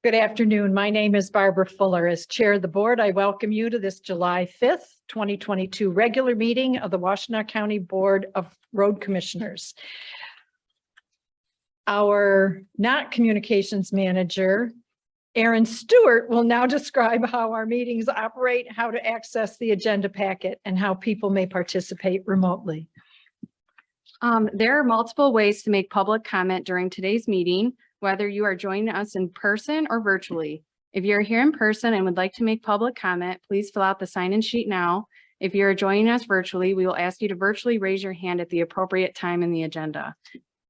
Good afternoon. My name is Barbara Fuller. As Chair of the Board, I welcome you to this July 5th, 2022 regular meeting of the Washtenaw County Board of Road Commissioners. Our not communications manager, Aaron Stewart, will now describe how our meetings operate, how to access the agenda packet, and how people may participate remotely. There are multiple ways to make public comment during today's meeting, whether you are joining us in person or virtually. If you're here in person and would like to make public comment, please fill out the sign-in sheet now. If you're joining us virtually, we will ask you to virtually raise your hand at the appropriate time in the agenda.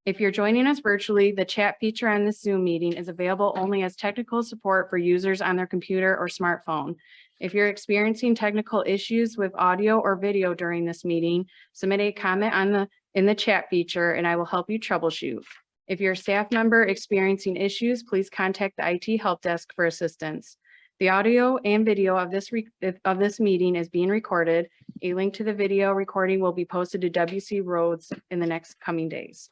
If you're joining us virtually, the chat feature on this Zoom meeting is available only as technical support for users on their computer or smartphone. If you're experiencing technical issues with audio or video during this meeting, submit a comment in the chat feature and I will help you troubleshoot. If you're a staff member experiencing issues, please contact the IT help desk for assistance. The audio and video of this meeting is being recorded. A link to the video recording will be posted to WC Roads in the next coming days.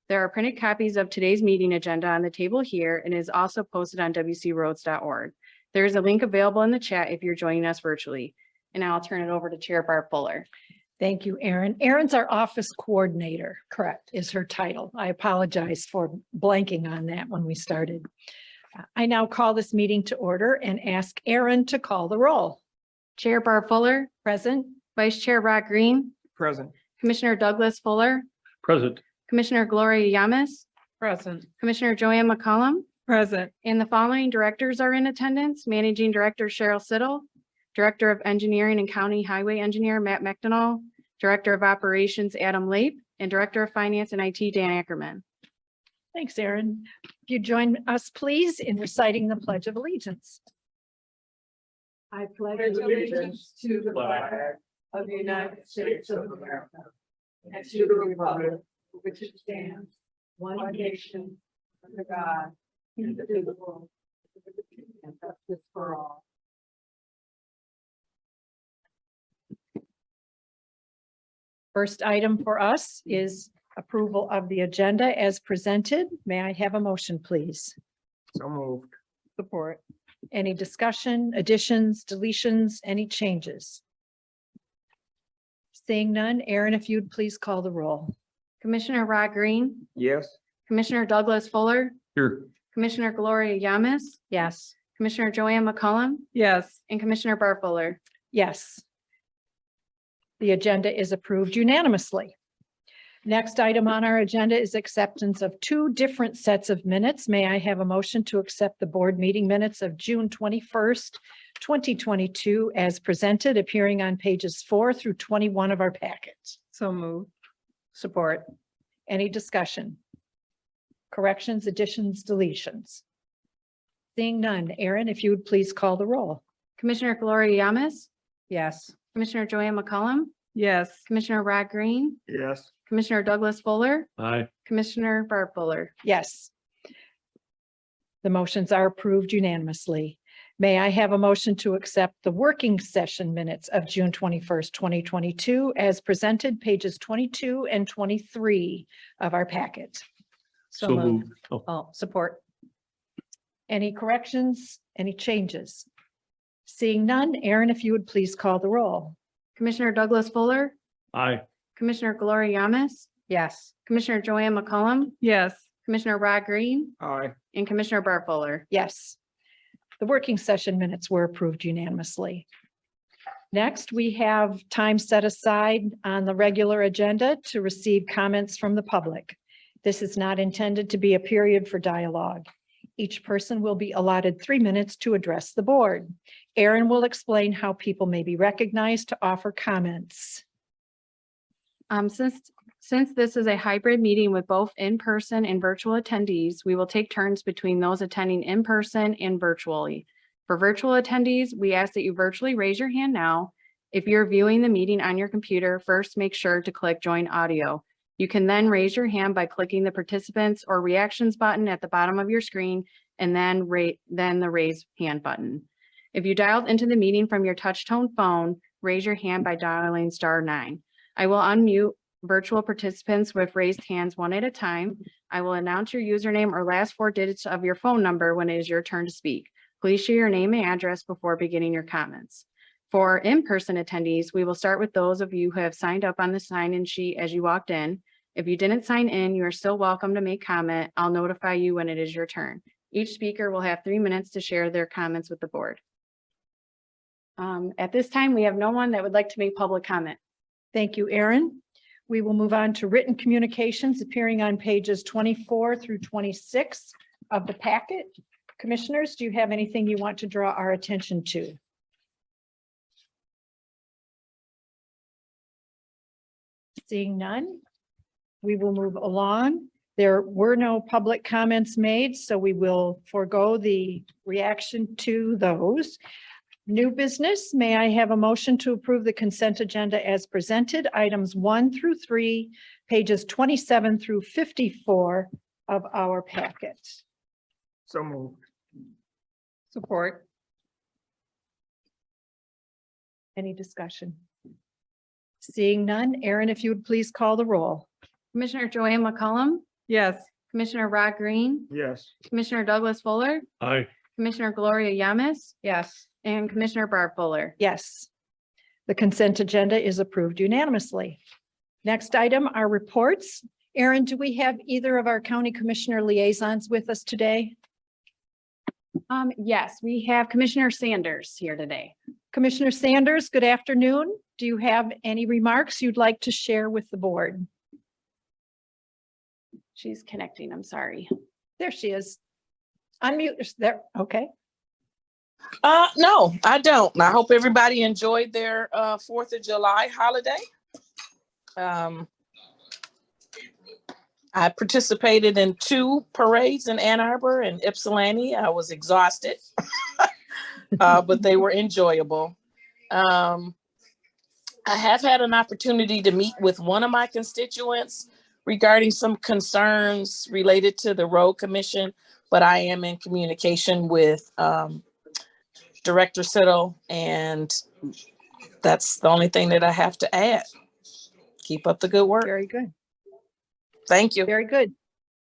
There are printed copies of today's meeting agenda on the table here and is also posted on wcroads.org. There is a link available in the chat if you're joining us virtually. And now I'll turn it over to Chair Barb Fuller. Thank you, Aaron. Aaron's our office coordinator, correct, is her title. I apologize for blanking on that when we started. I now call this meeting to order and ask Aaron to call the roll. Chair Barb Fuller, Present. Vice Chair Rod Green, Present. Commissioner Douglas Fuller, Present. Commissioner Gloria Yamas, Present. Commissioner Joanne McCollum, Present. and the following directors are in attendance: Managing Director Cheryl Siddle, Director of Engineering and County Highway Engineer Matt McDonald, Director of Operations Adam Lape, and Director of Finance and IT Dan Ackerman. Thanks, Aaron. If you join us, please, in reciting the Pledge of Allegiance. I pledge allegiance to the flag of the United States of America and to the republic for which it stands, one nation, under God, indivisible, with liberty and justice for all. First item for us is approval of the agenda as presented. May I have a motion, please? So moved. Support. Any discussion, additions, deletions, any changes? Seeing none, Aaron, if you'd please call the roll. Commissioner Rod Green, Yes. Commissioner Douglas Fuller, Here. Commissioner Gloria Yamas, Yes. Commissioner Joanne McCollum, Yes. and Commissioner Barb Fuller. Yes. The agenda is approved unanimously. Next item on our agenda is acceptance of two different sets of minutes. May I have a motion to accept the board meeting minutes of June 21st, 2022 as presented, appearing on pages 4 through 21 of our packet? So moved. Support. Any discussion? Corrections, additions, deletions? Seeing none, Aaron, if you would please call the roll. Commissioner Gloria Yamas, Yes. Commissioner Joanne McCollum, Yes. Commissioner Rod Green, Yes. Commissioner Douglas Fuller, Aye. Commissioner Barb Fuller. Yes. The motions are approved unanimously. May I have a motion to accept the working session minutes of June 21st, 2022 as presented, pages 22 and 23 of our packet? So moved. Oh, support. Any corrections, any changes? Seeing none, Aaron, if you would please call the roll. Commissioner Douglas Fuller, Aye. Commissioner Gloria Yamas, Yes. Commissioner Joanne McCollum, Yes. Commissioner Rod Green, Aye. and Commissioner Barb Fuller. Yes. The working session minutes were approved unanimously. Next, we have time set aside on the regular agenda to receive comments from the public. This is not intended to be a period for dialogue. Each person will be allotted 3 minutes to address the board. Aaron will explain how people may be recognized to offer comments. Since this is a hybrid meeting with both in-person and virtual attendees, we will take turns between those attending in person and virtually. For virtual attendees, we ask that you virtually raise your hand now. If you're viewing the meeting on your computer, first make sure to click Join Audio. You can then raise your hand by clicking the Participants or Reactions button at the bottom of your screen and then the Raise Hand button. If you dialed into the meeting from your touch tone phone, raise your hand by dialing *9. I will unmute virtual participants with raised hands one at a time. I will announce your username or last four digits of your phone number when it is your turn to speak. Please share your name and address before beginning your comments. For in-person attendees, we will start with those of you who have signed up on the sign-in sheet as you walked in. If you didn't sign in, you are still welcome to make comment. I'll notify you when it is your turn. Each speaker will have 3 minutes to share their comments with the board. At this time, we have no one that would like to make public comment. Thank you, Erin. We will move on to written communications appearing on pages 24 through 26 of the packet. Commissioners, do you have anything you want to draw our attention to? Seeing none, we will move along. There were no public comments made, so we will forego the reaction to those. New business, may I have a motion to approve the consent agenda as presented, items 1 through 3, pages 27 through 54 of our packet. So moved. Support. Any discussion? Seeing none, Erin, if you would please call the roll. Commissioner Joanne McCollum, Yes. Commissioner Rod Green, Yes. Commissioner Douglas Fuller, Aye. Commissioner Gloria Yamas, Yes. and Commissioner Barb Fuller. Yes. The consent agenda is approved unanimously. Next item are reports. Erin, do we have either of our county commissioner liaisons with us today? Yes, we have Commissioner Sanders here today. Commissioner Sanders, good afternoon. Do you have any remarks you'd like to share with the board? She's connecting, I'm sorry. There she is. Unmute there. Okay. No, I don't. I hope everybody enjoyed their 4th of July holiday. I participated in 2 parades in Ann Arbor and Ypsilanti. I was exhausted, but they were enjoyable. I have had an opportunity to meet with one of my constituents regarding some concerns related to the road commission, but I am in communication with Director Siddle, and that's the only thing that I have to add. Keep up the good work. Very good. Thank you. Very good.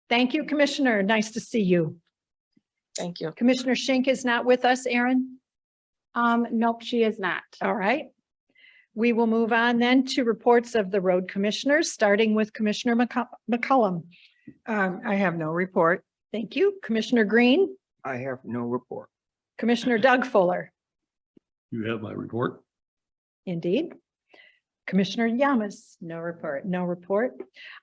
Thank you, Commissioner. Nice to see you. Thank you. Commissioner Schenk is not with us, Erin. Nope, she is not. All right. We will move on then to reports of the road commissioners, starting with Commissioner McCollum. I have no report. Thank you. Commissioner Green, I have no report. Commissioner Doug Fuller. You have my report. Indeed. Commissioner Yamas. No report. No report.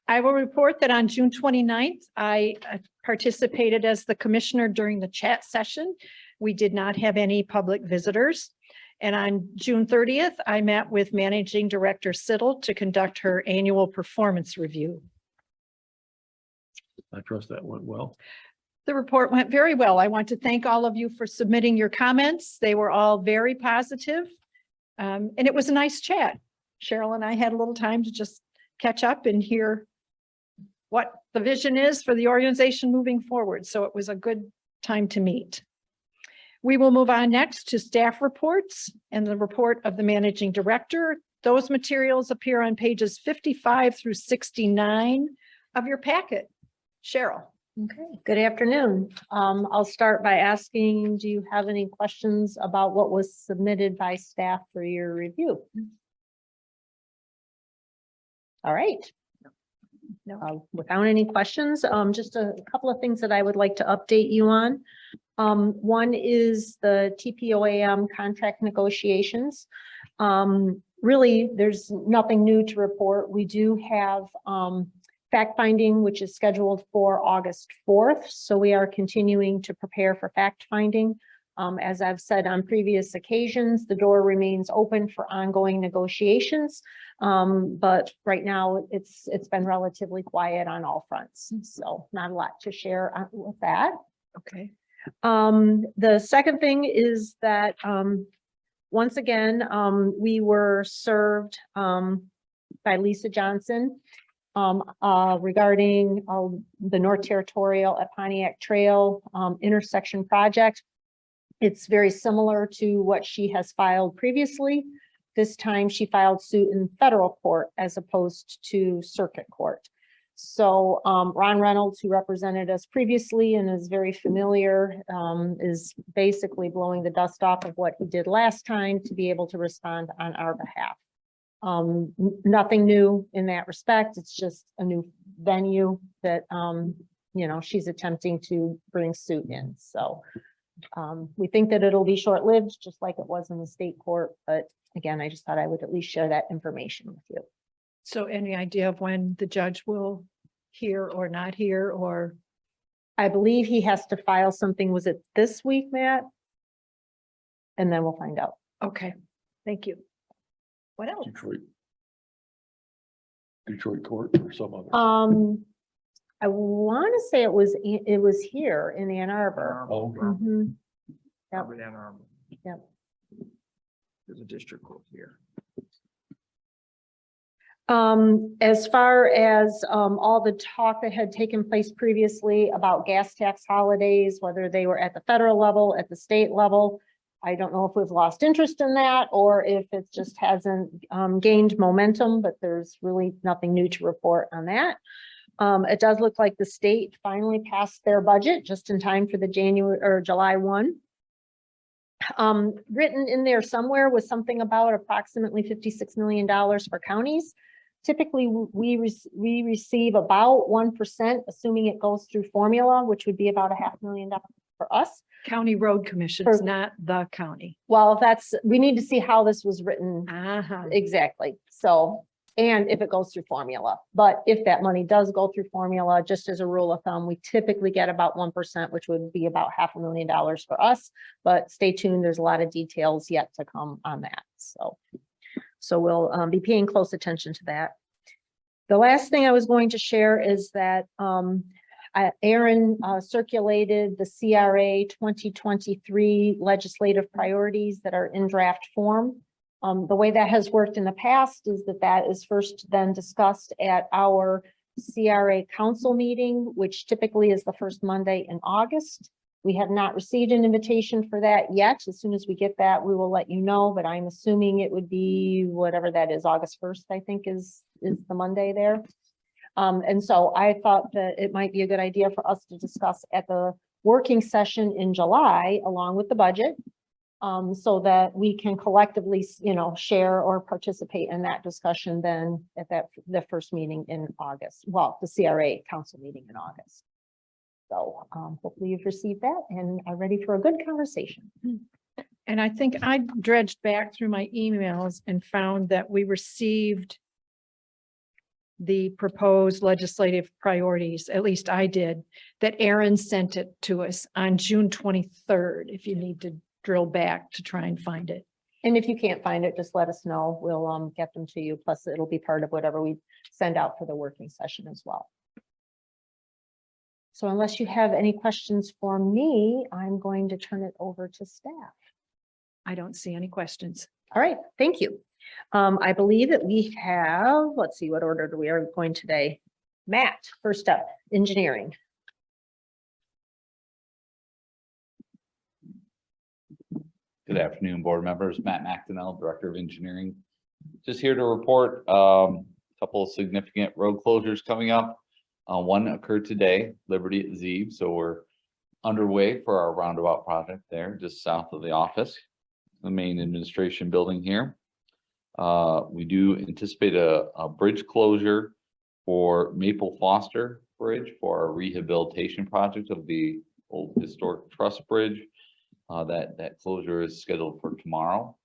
I will report that on June 29th, I participated as the commissioner during the chat session. We did not have any public visitors. And on June 30th, I met with Managing Director Siddle to conduct her annual performance review. I trust that went well. The report went very well. I want to thank all of you for submitting your comments. They were all very positive. And it was a nice chat. Cheryl and I had a little time to just catch up and hear what the vision is for the organization moving forward. So it was a good time to meet. We will move on next to staff reports and the report of the managing director. Those materials appear on pages 55 through 69 of your packet. Cheryl. Okay, good afternoon. I'll start by asking, do you have any questions about what was submitted by staff for your review? All right. No. Without any questions, just a couple of things that I would like to update you on. One is the TPOAM contract negotiations. Really, there's nothing new to report. We do have fact finding, which is scheduled for August 4th. So we are continuing to prepare for fact finding. As I've said on previous occasions, the door remains open for ongoing negotiations. But right now it's been relatively quiet on all fronts. So not a lot to share with that. Okay. The second thing is that once again, we were served by Lisa Johnson regarding the North Territorial at Pontiac Trail intersection project. It's very similar to what she has filed previously. this time she filed suit in federal court as opposed to circuit court. So Ron Reynolds, who represented us previously and is very familiar, is basically blowing the dust off of what he did last time to be able to respond on our behalf. Nothing new in that respect. It's just a new venue that, you know, she's attempting to bring suit in. So we think that it'll be short-lived, just like it was in the state court. But again, I just thought I would at least share that information with you. So any idea of when the judge will hear or not hear, or? I believe he has to file something. Was it this week, Matt? And then we'll find out. Okay, thank you. What else? Detroit court or some other. I want to say it was here in Ann Arbor. Oh, Mhm. Probably Ann Arbor. Yep. There's a district court here. As far as all the talk that had taken place previously about gas tax holidays, whether they were at the federal level, at the state level, I don't know if we've lost interest in that or if it just hasn't gained momentum, but there's really nothing new to report on that. It does look like the state finally passed their budget just in time for the January or July 1. Written in there somewhere was something about approximately $56 million for counties. Typically, we receive about 1%, assuming it goes through formula, which would be about $500,000 for us. County road commissions, not the county. Well, we need to see how this was written exactly. So, and if it goes through formula, but if that money does go through formula, just as a rule of thumb, we typically get about 1%, which would be about $500,000 for us. But stay tuned. There's a lot of details yet to come on that. So we'll be paying close attention to that. The last thing I was going to share is that Aaron circulated the CRA 2023 legislative priorities that are in draft form. The way that has worked in the past is that is first then discussed at our CRA council meeting, which typically is the first Monday in August. We have not received an invitation for that yet. As soon as we get that, we will let you know, but I'm assuming it would be whatever that is, August 1st, I think is the Monday there. And so I thought that it might be a good idea for us to discuss at the working session in July, along with the budget, so that we can collectively, you know, share or participate in that discussion then at the first meeting in August. Well, the CRA council meeting in August. So hopefully you've received that and are ready for a good conversation. And I think I dredged back through my emails and found that we received the proposed legislative priorities, at least I did, that Aaron sent it to us on June 23rd, if you need to drill back to try and find it. And if you can't find it, just let us know. We'll get them to you. Plus it'll be part of whatever we send out for the working session as well. So unless you have any questions for me, I'm going to turn it over to staff. I don't see any questions. All right, thank you. I believe that we have, let's see, what order do we are going today? Matt, first up, engineering. Good afternoon, board members. Matt McDonnell, Director of Engineering. Just here to report a couple of significant road closures coming up. One occurred today, Liberty at Zeeb. So we're underway for our roundabout project there, just south of the office, the main administration building here. We do anticipate a bridge closure for Maple Foster Bridge for our rehabilitation project of the old historic truss bridge. That closure is scheduled for tomorrow.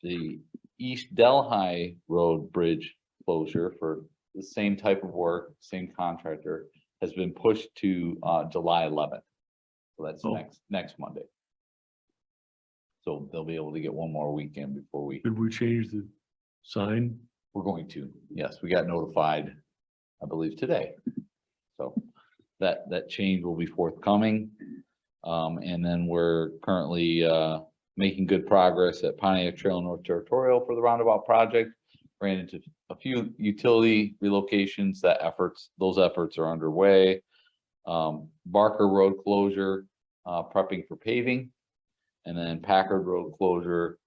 The East Delhi Road Bridge closure for the same type of work, same contractor, has been pushed to July 11th. So that's next Monday. So they'll be able to get one more weekend before Did we change the sign? we're going to. Yes, we got notified, I believe, today. So that change will be forthcoming. And then we're currently making good progress at Pontiac Trail North Territorial for the roundabout project. Ran into a few utility relocations. Those efforts are underway. Barker Road closure, prepping for paving, and then Packard Road closure,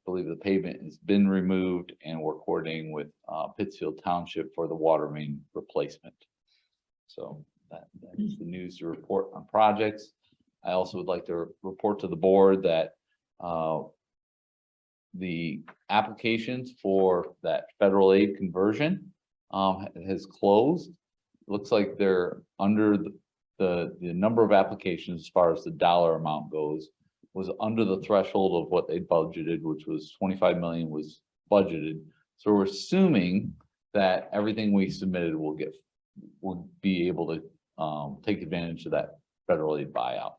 believe the pavement has been removed and we're coordinating with Pittsfield Township for the water main replacement. So that is the news to report on projects. I also would like to report to the board that the applications for that federal aid conversion has closed. Looks like they're under the number of applications as far as the dollar amount goes was under the threshold of what they budgeted, which was 25 million was budgeted. So we're assuming that everything we submitted will be able to take advantage of that federal aid buyout.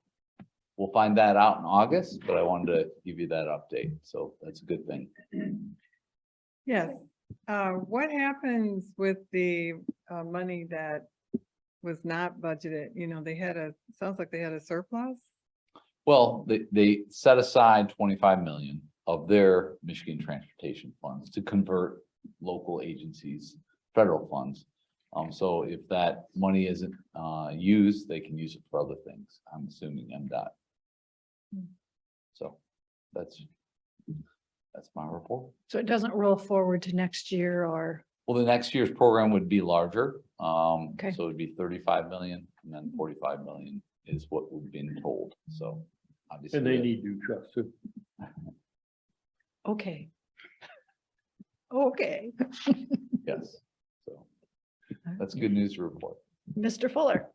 We'll find that out in August, but I wanted to give you that update. So that's a good thing. Yes. What happens with the money that was not budgeted? You know, sounds like they had a surplus. Well, they set aside 25 million of their Michigan transportation funds to convert local agencies, federal funds. So if that money isn't used, they can use it for other things. I'm assuming MDOT. So that's my report. So it doesn't roll forward to next year or, Well, the next year's program would be larger. Okay. So it'd be 35 million and then 45 million is what we've been told. So obviously. And they need new trucks too. okay. Okay. Yes. So that's good news to report. Mr. Fuller,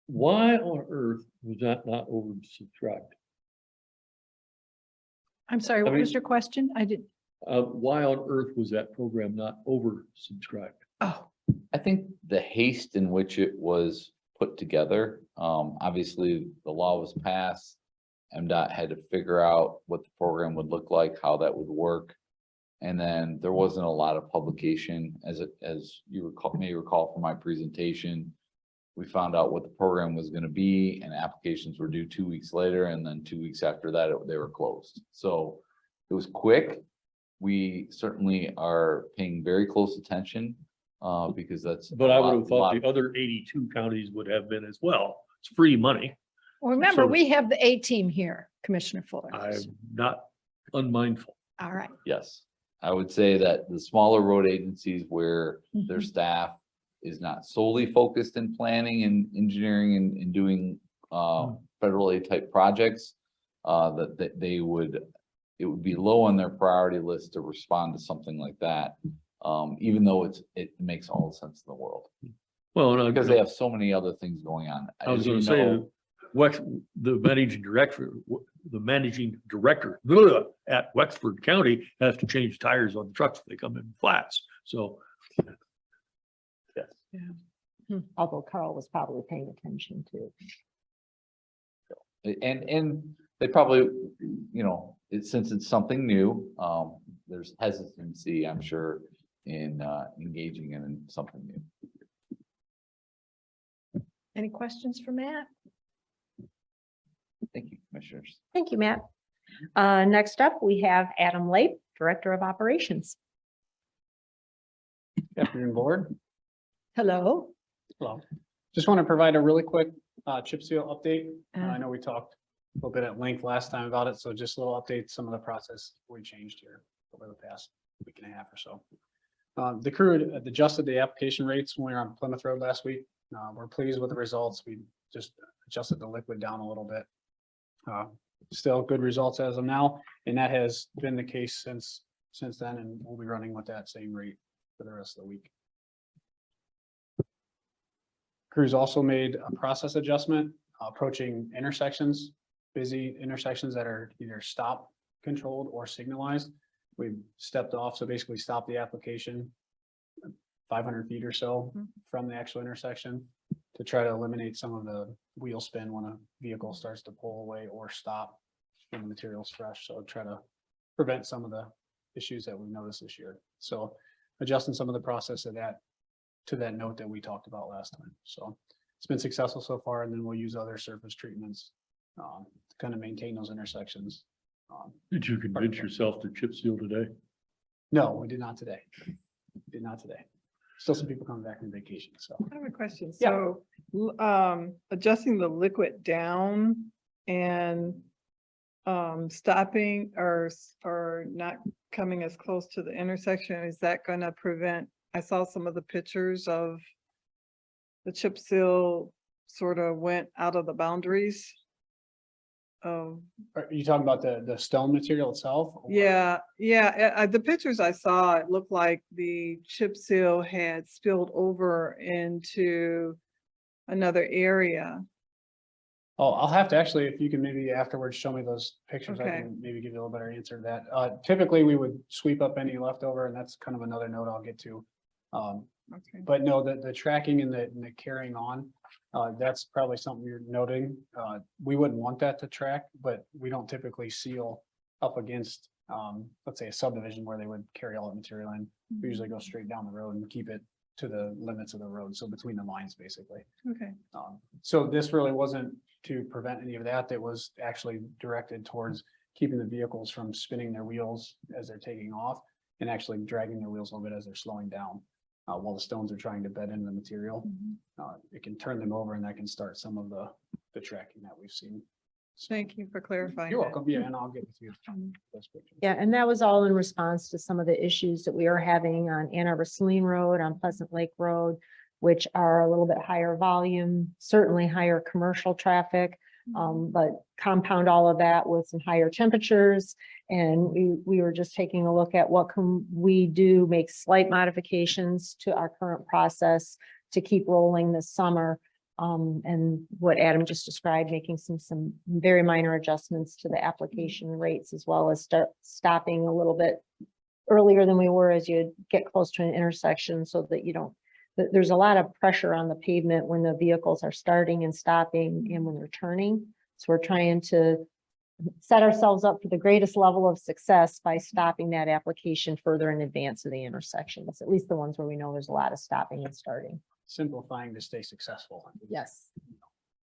Why on earth was that not oversubscribed? I'm sorry, what mean- was your question? I did, Why on earth was that program not oversubscribed? oh, I think the haste in which it was put together, obviously the law was passed. MDOT had to figure out what the program would look like, how that would work. And then there wasn't a lot of publication as you may recall from my presentation. We found out what the program was going to be and applications were due 2 weeks later. And then 2 weeks after that, they were closed. So it was quick. We certainly are paying very close attention because that's. But I would have a thought lot- the other 82 counties would have been as well. It's free money. well, remember, So- we have the A team here, Commissioner Fuller. I'm not unmindful. All right. Yes, I would say that the smaller road agencies where their Mhm. staff is not solely focused in planning and engineering and doing federal aid type projects, that it would be low on their priority list to respond to something like that. Even though it makes all the sense in the world, Well, and because they have so many other things going on. I was As you going to say, know, the managing director at Wexford County has to change tires on the trucks if they come in flats. So Although Carl was probably paying attention to. and they probably, since it's something new, there's hesitancy, I'm sure, in engaging in something new. Any questions for Matt? Thank you, commissioners. Thank you, Matt. Next up, we have Adam Lape, Director of Operations. Good afternoon, board. Hello? Hello. Just want to provide a really quick chip seal update. Uh. I know we talked a little bit at length last time about it, so just a little update, some of the process we changed here over the past week and a half or so. The crew had adjusted the application rates when we were on Plymouth Road last week. We're pleased with the results. We just adjusted the liquid down a little bit. Still good results as of now, and that has been the case since then, and we'll be running with that same rate for the rest of the week. Crews also made a process adjustment approaching intersections, busy intersections that are either stop controlled or signalized. We stepped off, so basically stopped the application 500 feet or so from the actual intersection to try to eliminate some of the wheel spin when a vehicle starts to pull away or stop when the material's fresh. So try to prevent some of the issues that we've noticed this year. So adjusting some of the process of that to that note that we talked about last time. So it's been successful so far, and then we'll use other surface treatments to kind of maintain those intersections. did you convince yourself to chip seal today? No, we did not today. Did not today. Still some people coming back from vacation, so. I have a question. Yeah. So, adjusting the liquid down and stopping or not coming as close to the intersection, is that gonna prevent? I saw some of the pictures of the chip seal sort of went out of the boundaries. Of, Are you talking about the stone material itself? or- yeah, the pictures I saw, it looked like the chip seal had spilled over into another area. Oh, I'll have to actually, if you can maybe afterwards show me those pictures, I Okay. can maybe give you a little better answer to that. Typically, we would sweep up any leftover, and that's kind of another note I'll get to. Okay. But no, the tracking and the carrying on, that's probably something you're noting. We wouldn't want that to track, but we don't typically seal up against, let's say a subdivision where they would carry all that material in. We usually go straight down the road and keep it to the limits of the road, so between the lines, basically. Okay. So this really wasn't to prevent any of that. It was actually directed towards keeping the vehicles from spinning their wheels as they're taking off and actually dragging their wheels a little bit as they're slowing down. While the stones are trying to bed into the material, it can turn them over and that can start some of the tracking that we've seen. Thank you for clarifying. You're that. welcome. Yeah, and I'll get with you. Those pictures. Yeah, and that was all in response to some of the issues that we are having on Ann Arbor Saline Road, on Pleasant Lake Road, which are a little bit higher volume, certainly higher commercial traffic. But compound all of that with some higher temperatures. And we were just taking a look at what can we do, make slight modifications to our current process to keep rolling this summer. And what Adam just described, making some very minor adjustments to the application rates, as well as start stopping a little bit earlier than we were as you get close to an intersection, so that you don't, there's a lot of pressure on the pavement when the vehicles are starting and stopping and when they're turning. So we're trying to set ourselves up for the greatest level of success by stopping that application further in advance of the intersections, at least the ones where we know there's a lot of stopping and starting. Simplifying to stay successful. Yes.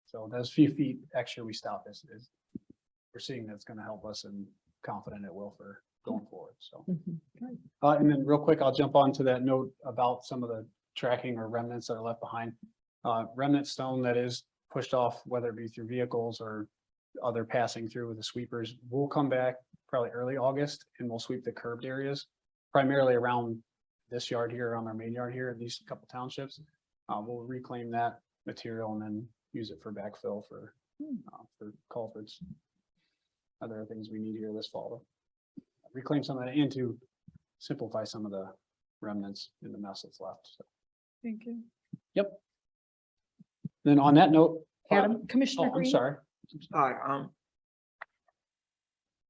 So those few feet extra we stop is we're seeing that's going to help us and confident it will for going forward. So, and then real quick, I'll jump on to that note about some of the tracking or remnants that are left behind. Remnant stone that is pushed off, whether it be through vehicles or other passing through with the sweepers, will come back probably early August and we'll sweep the curbed areas, primarily around this yard here, on our main yard here, in these couple townships. We'll reclaim that material and then use it for backfill for culverts. Other things we need here this fall. Reclaim some of that and to simplify some of the remnants in the mess that's left. So, Thank you. yep. Then on that note, Adam, Commissioner oh, I'm Green? sorry.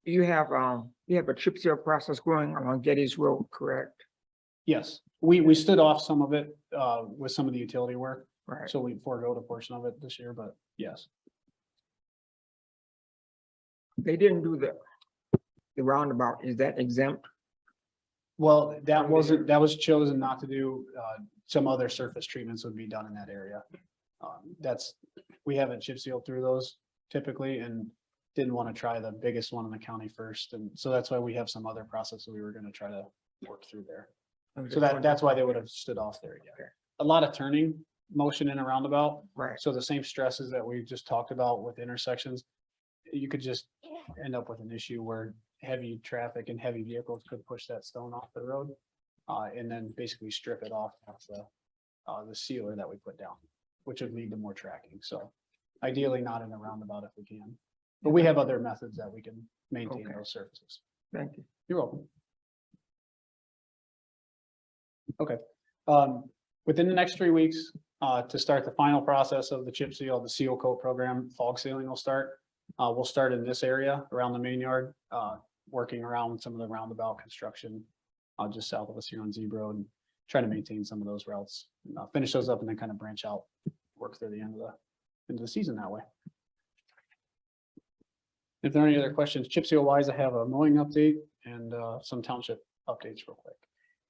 You have a chip seal process going on Getty's Road, correct? Yes, we stood off some of it with some of the utility work. Right. So we forego a portion of it this year, but yes. They didn't do the roundabout. Is that exempt? Well, that was chosen not to do. Some other surface treatments would be done in that area. We haven't chip sealed through those typically and didn't want to try the biggest one in the county first. And so that's why we have some other processes we were going to try to work through there. So that's why they would have stood off there. Yeah. A lot of turning motion in a roundabout. Right. So the same stresses that we just talked about with intersections, you could just end up with an issue where heavy traffic and heavy vehicles could push that stone off the road. And then basically strip it off of the sealer that we put down, which would lead to more tracking. So ideally not in a roundabout if we can, but we have other methods that we can maintain Okay. those surfaces. Thank you. You're welcome. Okay, within the next 3 weeks, to start the final process of the chip seal, the seal coat program, fog sealing will start. We'll start in this area around the main yard, working around some of the roundabout construction, just south of us here on Zebra Road, and trying to maintain some of those routes, finish those up and then kind of branch out, work through the end of the season that way. If there are any other questions, chip seal wise, I have a mowing update and some township updates real quick.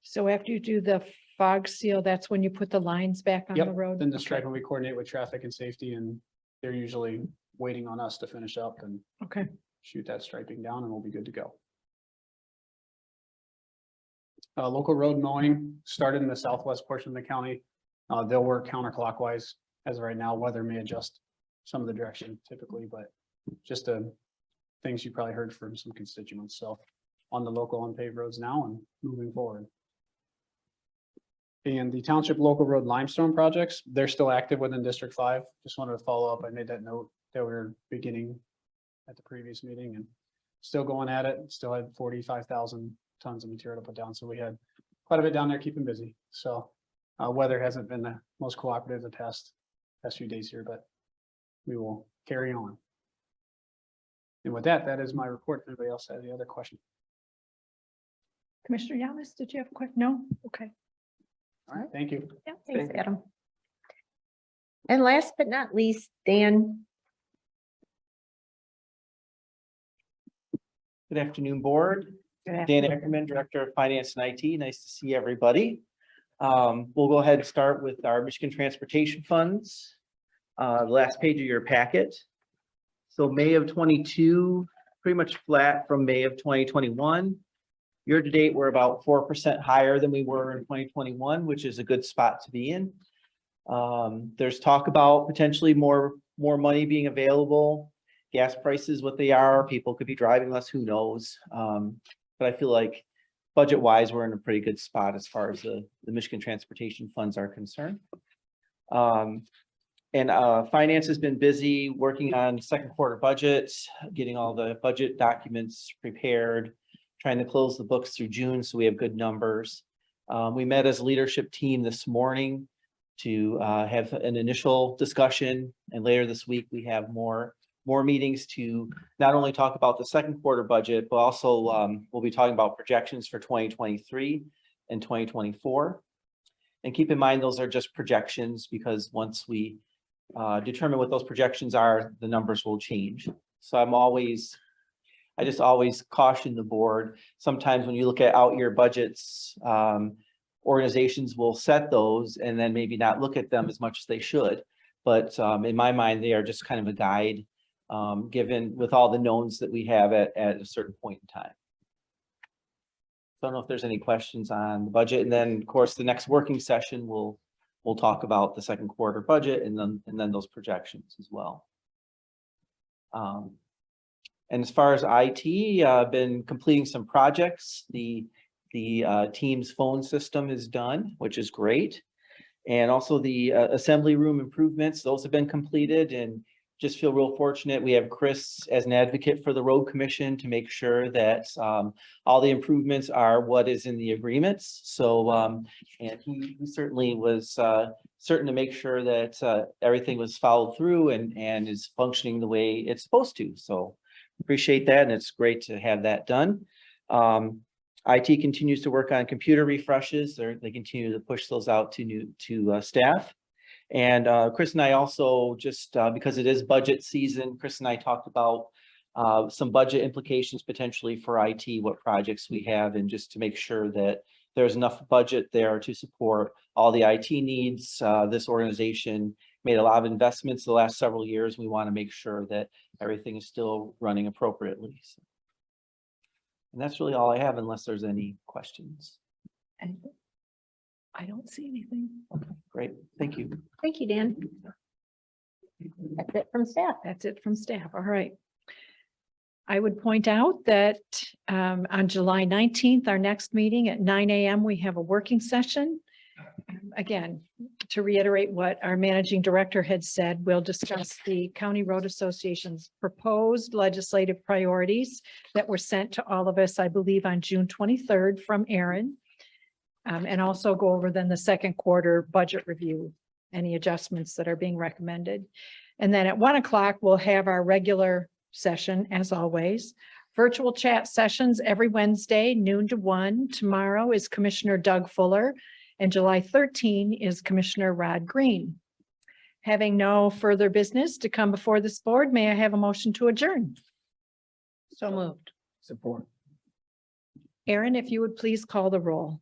So after you do the fog seal, that's when you put the lines back on the Yep, road? then the Okay. striping, we coordinate with traffic and safety, and they're usually waiting on us to finish up and Okay. shoot that striping down and we'll be good to go. Local road mowing started in the southwest portion of the county. They'll work counterclockwise as of right now. Weather may adjust some of the direction typically, but just to things you probably heard from some constituents. So on the local unpaved roads now and moving forward. And the township local road limestone projects, they're still active within District 5. Just wanted to follow up. I made that note that we were beginning at the previous meeting and still going at it. Still had 45,000 tons of material to put down. So we had quite a bit down there keeping busy. So weather hasn't been the most cooperative the past few days here, but we will carry on. And with that, that is my report. If anybody else has any other question? Commissioner Yamas, did you have a quick? No? Okay. All right, thank you. Yeah, thanks, Adam. And last but not least, Dan. Good afternoon, board. Good Dan afternoon. Ackerman, Director of Finance and IT. Nice to see everybody. We'll go ahead and start with our Michigan Transportation Funds. The last page of your packet. So May of 22, pretty much flat from May of 2021. Year to date, we're about 4% higher than we were in 2021, which is a good spot to be in. There's talk about potentially more money being available. Gas prices, what they are, people could be driving less, who knows? But I feel like budget wise, we're in a pretty good spot as far as the Michigan Transportation Funds are concerned. Finance has been busy working on second quarter budgets, getting all the budget documents prepared, trying to close the books through June so we have good numbers. We met as a leadership team this morning to have an initial discussion, and later this week we have more meetings to not only talk about the second quarter budget, but also we'll be talking about projections for 2023 and 2024. And keep in mind, those are just projections because once we determine what those projections are, the numbers will change. So I just always caution the board. Sometimes when you look at out year budgets, organizations will set those and then maybe not look at them as much as they should. But in my mind, they are just kind of a guide given with all the knowns that we have at a certain point in time. I don't know if there's any questions on the budget. And then of course, the next working session, we'll talk about the second quarter budget and then those projections as well. And as far as IT, I've been completing some projects. The team's phone system is done, which is great. And also the assembly room improvements, those have been completed, and just feel real fortunate. We have Chris as an advocate for the road commission to make sure that all the improvements are what is in the agreements. So, and he certainly was certain to make sure that everything was followed through and is functioning the way it's supposed to. So appreciate that, and it's great to have that done. IT continues to work on computer refreshes. They continue to push those out to staff. And Chris and I also just because it is budget season, Chris and I talked about some budget implications potentially for IT, what projects we have, and just to make sure that there's enough budget there to support all the IT needs. This organization made a lot of investments the last several years. We want to make sure that everything is still running appropriately. So, and that's really all I have unless there's any questions. Anything? I don't see anything. Okay, great. Thank you. Thank you, Dan. That's it from staff. That's it from staff. All right. I would point out that on July 19th, our next meeting at 9 a.m., we have a working session. Again, to reiterate what our managing director had said, we'll discuss the County Road Association's proposed legislative priorities that were sent to all of us, I believe, on June 23rd from Aaron. And also go over then the second quarter budget review, any adjustments that are being recommended. And then at 1 o'clock, we'll have our regular session as always. Virtual chat sessions every Wednesday, noon to 1. Tomorrow is Commissioner Doug Fuller, and July 13 is Commissioner Rod Green. Having no further business to come before this board, may I have a motion to adjourn? So moved. Support. Aaron, if you would please call the roll.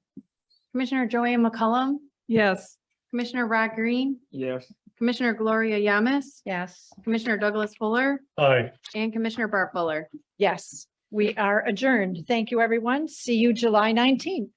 Commissioner Joanne McCullum, Yes. Commissioner Rod Green, Yes. Commissioner Gloria Yamas, Yes. Commissioner Douglas Fuller, Aye. and Commissioner Bart Fuller. Yes, we are adjourned. Thank you, everyone. See you July 19th.